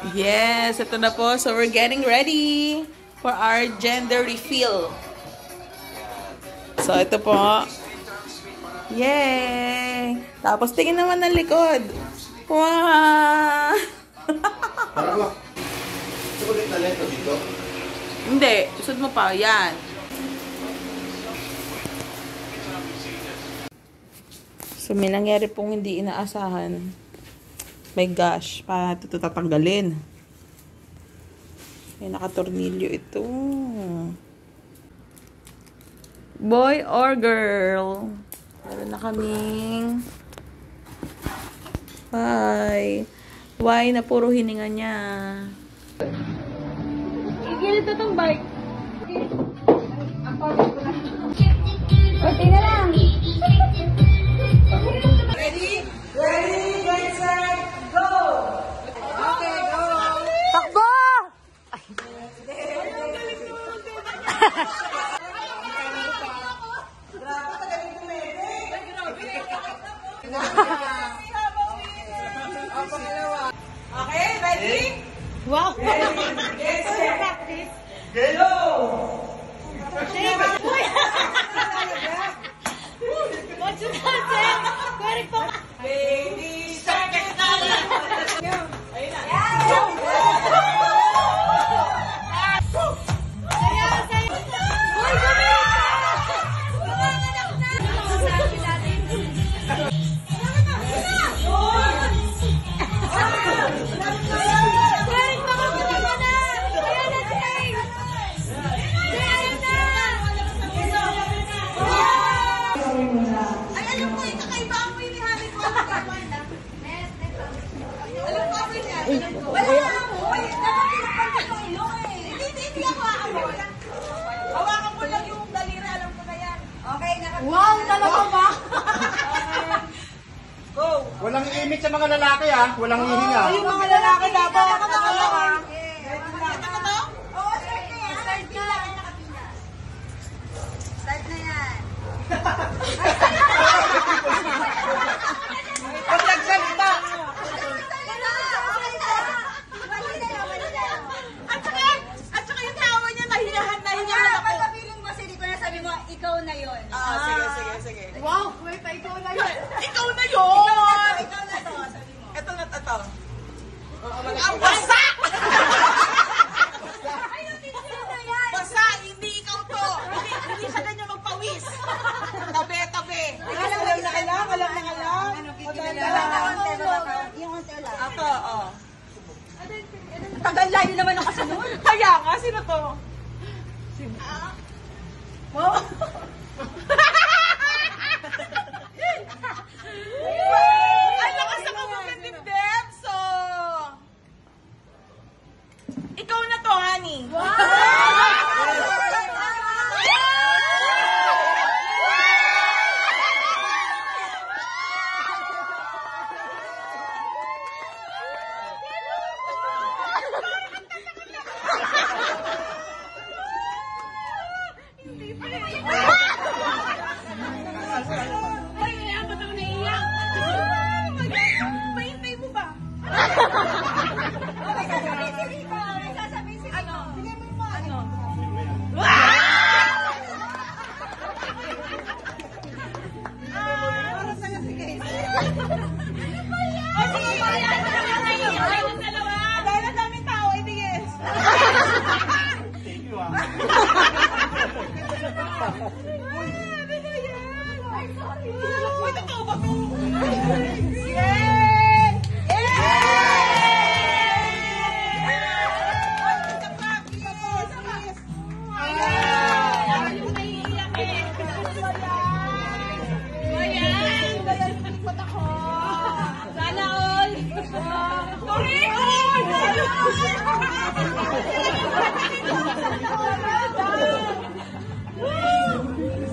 Yes, ito na po. So, we're getting ready for our gender reveal. So, ito po. Yay! Tapos, tingin naman ng likod. Wow! Parang mo. Sulit na leto dito? Hindi. Isod mo pa. Yan. So, may nangyari pong hindi inaasahan. My gosh, paano ito tatanggalin? May nakatornilyo ito. Boy or girl? Meron na kaming why na puro hininga niya. Igilid na tong bike. Kunti na lang. Ready? Ready, get set, go! Okay, go! Takbo! Okay, ready? Wow! Get set, go! What you got there? Pwede po. Baby shark and ayun Wow, talaga ba? Walang image sa mga lalaki ah. Walang hihinga. yung mga lalaki dapat. Start na yan. Pag nagsalita. At saka yung tawa niya, nahiyahan ako. Pagkapiling mo, hindi ko na sabi mo, ikaw na yun. Sige. Wow, wait, ikaw na yun. Ikaw na yun! Ikaw na to, sabi mo. Ito. Ang basa! Basa, hindi ikaw to. Hindi siya ganyan magpawis. Tabi. Alam na alam. Yung unti lang. Ito, oh. Tagal layo naman ang kasunod. Kaya nga, sino to? Wow! Ay, lakas ako magkandibdib. So, ikaw na to, honey. Ay, kaya ba ito naiiyak? Mahintay mo ba? Dahil ang daming tao, ibigis. Thank you ah. Uy, totoo ba ito?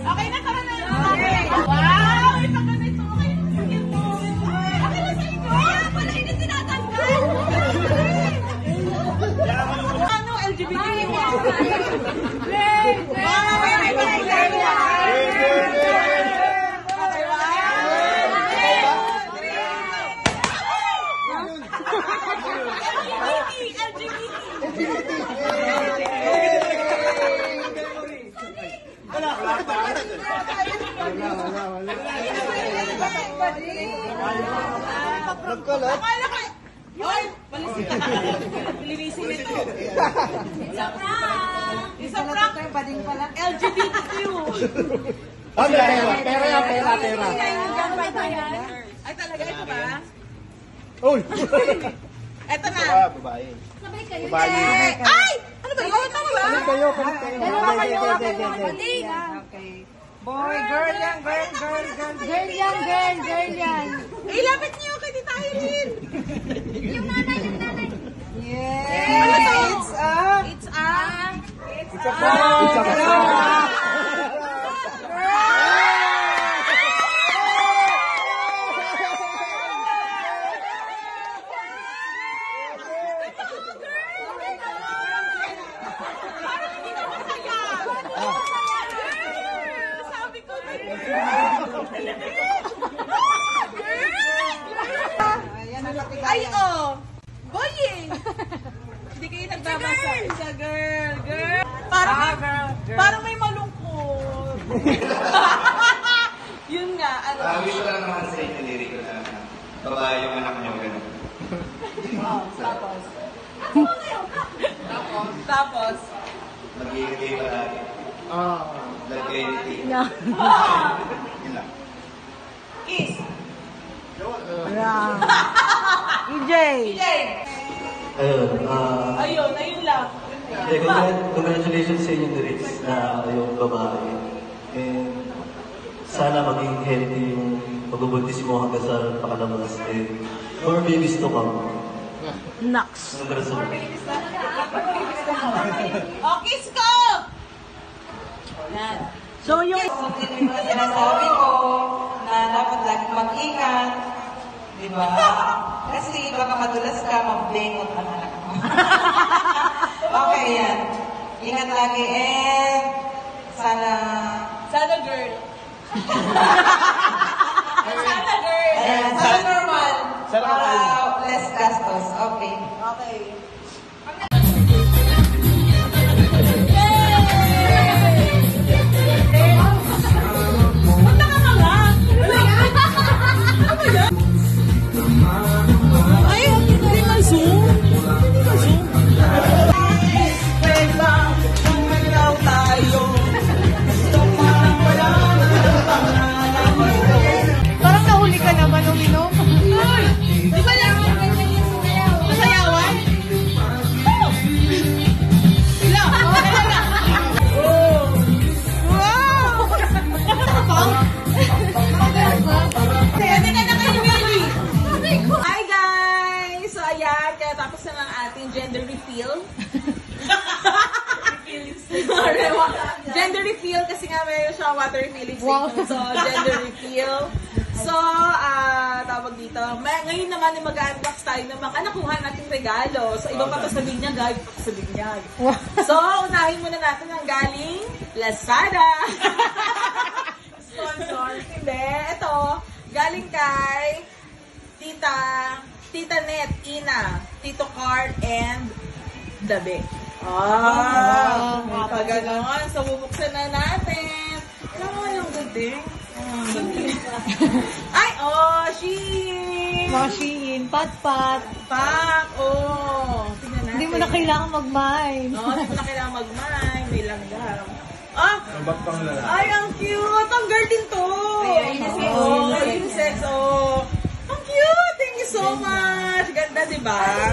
Okay na, tara na. Wow! Ito ganito. Okay na sa inyo. Pala hindi tinatanggal. Ano? LGBT? Wow! Nagkalat? Akala ko, Yoy! Balisin ka. Linisin ito. It's a prank! It's a prank! Bading pala. LGBTQ! Ah, pera. Ay, talaga ito ba? Uy! Ito na. Babae. Sabay kayo. Babae. Ay! Ano ba yun? Ano ba? Kalit kayo. Dalawa kayo. Mali. Okay. Boy, girl yan, girl. Girl yan. Ilapit niyo kay Tita Irene. Yung nanay. Yes! Ano to? It's a sabi ko na ay, oh! Boying! Hindi kayo nagbabasa. It's a girl. Parang may malungkot. Yun nga, ano. Gusto ko lang naman sa inyo, lirik ko na babae yung anak niyo, gano'n. Tapos, Mag-iingay pa lagi. Nag-gravity. Yun lang. kiss. EJ. Ayun, ayun lang. Congratulations sa inyo, Doris, na yung babae. And sana maging healthy yung pagbubuntis mo hanggang sa pakalabas. And more babies to come. Naks. Oh, kiss ko! Yan. So yung... Sinasabi ko na dapat lagi mag-ingat. Di ba? Kasi baka madulas ka, mablengot ang anak mo. Okay, yan. Ingat lagi and sana... Sana girl. Sana girl. Ayan, sana normal. Para less gastos. Okay. Okay. Parang nahuli ka naman nung inom. Di ba lang? Masayawan? Wala. Pwede ka na kayo, Willie. Hi guys! So ayan, kaya tapos na ng ating gender reveal. Gender reveal kasi nga mayroon siya water refilling station. So, gender reveal. So, tawag dito. Ngayon naman ay mag-unbox tayo ng mga nakuha nating regalo. So, iba pa to sabihin niya, guys. Iba pa sabihin niya. So, unahin muna natin ang galing Lazada. Sponsor. Hindi. Ito, galing kay Tita Net, Ina, Tito Card, and Dabe. May paganoon. So, bubuksan na natin. Alam mo yung good eh. Ay, Shein! Mga Shein, pat-pat. Pak! Tingnan natin. Hindi mo na kailangan mag-mine. No, hindi mo na kailangan mag-mine. May langgam. Ba't pang lalaki? Ay, ang cute! Ang girl din to! Unisex. Ang cute! Thank you so much! Ganda, di ba?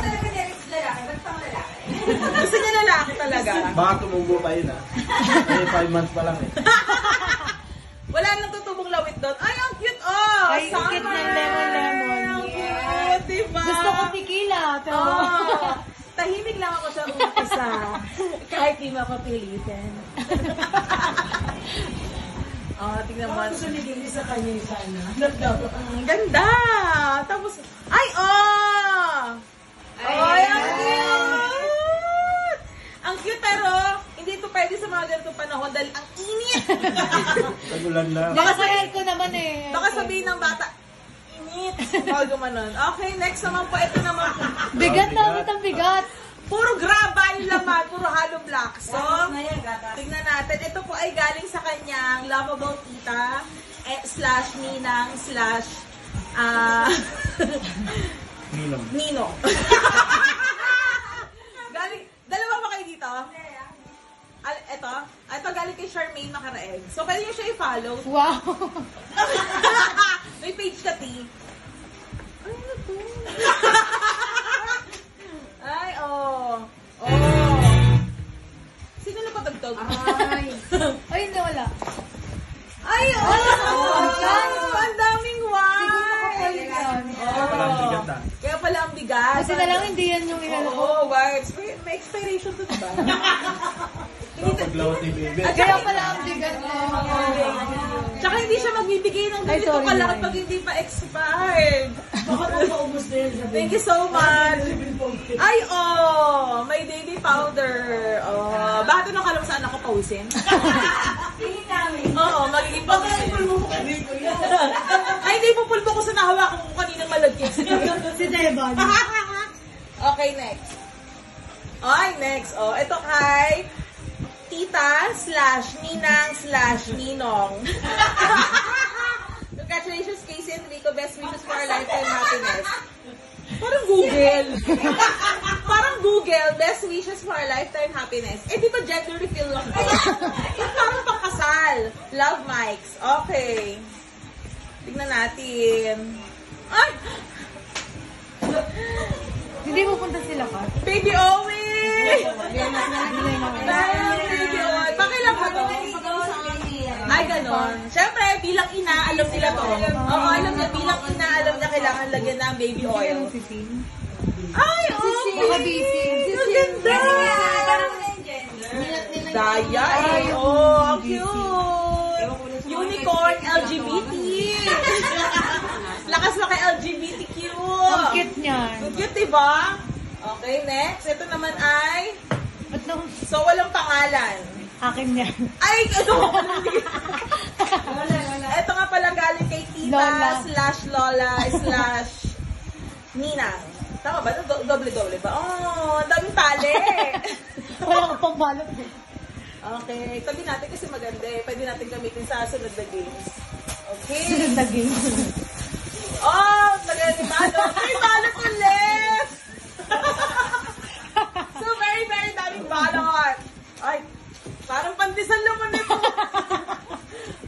Gusto niya lalaki talaga. Baka tumubo pa yun, May 5 months pa lang, Wala nang tutubong lawit doon. Ay, ang cute! Ay, ang cute ng lemon. Ang cute, di ba? Gusto ko tequila, pero... Tahimik lang ako sa umpisa. Kahit di mo ako pilitin. Tingnan mo. Gusto nilili sa kanya yung sana. Ang ganda! Tapos, ay, Ay, ang cute! Ang cute, pero hindi ito pwede sa mga ganitong panahon dahil ang init. Tagulan lang. Baka sa ko naman eh. Baka sabihin ng bata, init. Huwag gumanon. Okay, next naman po. Ito naman. Bigat na, ang bigat. Puro graba yung laman, puro hollow block. So, tignan natin. Ito po ay galing sa kanyang lovable tita / ninang / Nino. Galing, dalawa ba kayo dito? Ito galing kay Charmaine Macaraeg. So, pwede nyo siya i-follow. Wow. May page ka, T. Ano to? Ay, oh. Sino na patagtog? Ay, hindi, wala. Ay, ang daming Siguro makakulit yan. Kaya pala ang bigat. Kasi na lang hindi yan yung inalo ko. Oo, wipes. May expiration to, diba? Paglawat ni baby. Kaya pala ang bigat mo. Tsaka hindi siya magbibigay ng Ay, ganito sorry, kalaki Nay. pag hindi pa expired. Thank you so much. Ay, may baby powder. Bakit ano kalam sa anak ko pawisin? Oo, magiging pawisin. Ay, hindi pupulbo ko sa nahawakan ko kaninang malagkit. Si Devon. Okay, next. Okay, next. Ito kay Tita/Ninang/Ninong. Congratulations, Casey and Rico. Best wishes for our lifetime happiness. Parang Google. Parang Google. Best wishes for our lifetime happiness. Di ba gender reveal lang to? Parang pangkasal. Love mics. Okay. Tignan natin. Ay! Hindi pupunta sila ka. Baby Owie! Baby Owie. Pakilang ba to? Ay, ganon. Siyempre, bilang ina, alam nila to. Oo, alam niya, bilang ina, alam niya kailangan lagyan ng baby oil. Si Sin. Ay, Baka busy. Ang ganda! Daya eh. Ang cute! Unicorn LGBT! Lakas mo kay LGBTQ! Ang cute niyan. Ang cute, diba? Okay, next. Ito naman ay... Ba't nung So, walang pangalan. akin yan? Ay, ito Ito nga pala galing kay Tita/Lola/Ninang. Tama ba? Doble-doble ba? Ang daming tali. Wala ka pang balot. Okay, tabi natin kasi maganda eh. Pwede natin gamitin sa sunod na games. Okay. Sunod na game. Tagay ni balot. May balot ulit! So, very, very daming balot. Ay, parang pandesal naman ito.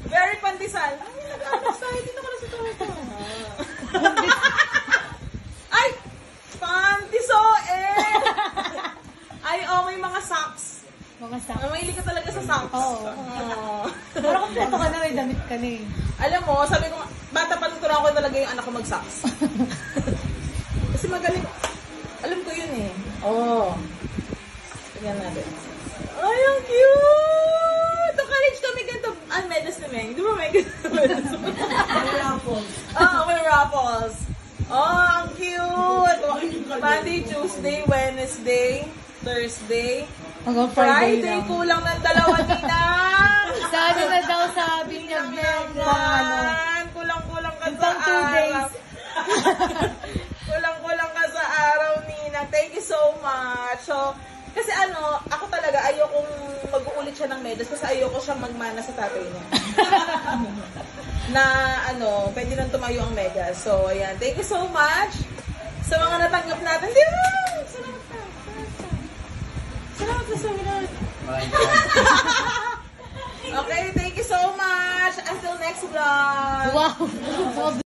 Very pandesal. Ay, nag-anas tayo. Dito ko na sa ito. Ay, pandiso eh. Ay, may mga socks. Mga sa. Mahilig ka talaga sa socks. Oo. Parang kompleto ka na, may damit ka na eh. Alam mo, sabi ko, bata pa nung ko talaga yung anak ko mag-socks. Kasi magaling. Alam ko yun eh. Tingnan natin. Ay, ang cute! Ito, college kami ganito. Medas na Meng. Di ba may ganito? May raffles. May raffles. Ang cute! Monday, Tuesday, Wednesday, Thursday, Hanggang Friday Friday. lang. Kulang ng dalawa Ninang. Sana na daw sabi niya, Kulang-kulang ka sa pang 2 days. Kulang-kulang ka sa araw, Ninang. Thank you so much. So, kasi ako talaga ayokong mag-uulit siya ng medas kasi ayoko siyang magmana sa tatay niya. Na pwede nang tumayo ang medas. So, ayan. Thank you so much sa mga natanggap natin. Di ba? Salamat sa sumunod. Okay, thank you so much. Until next vlog. Wow.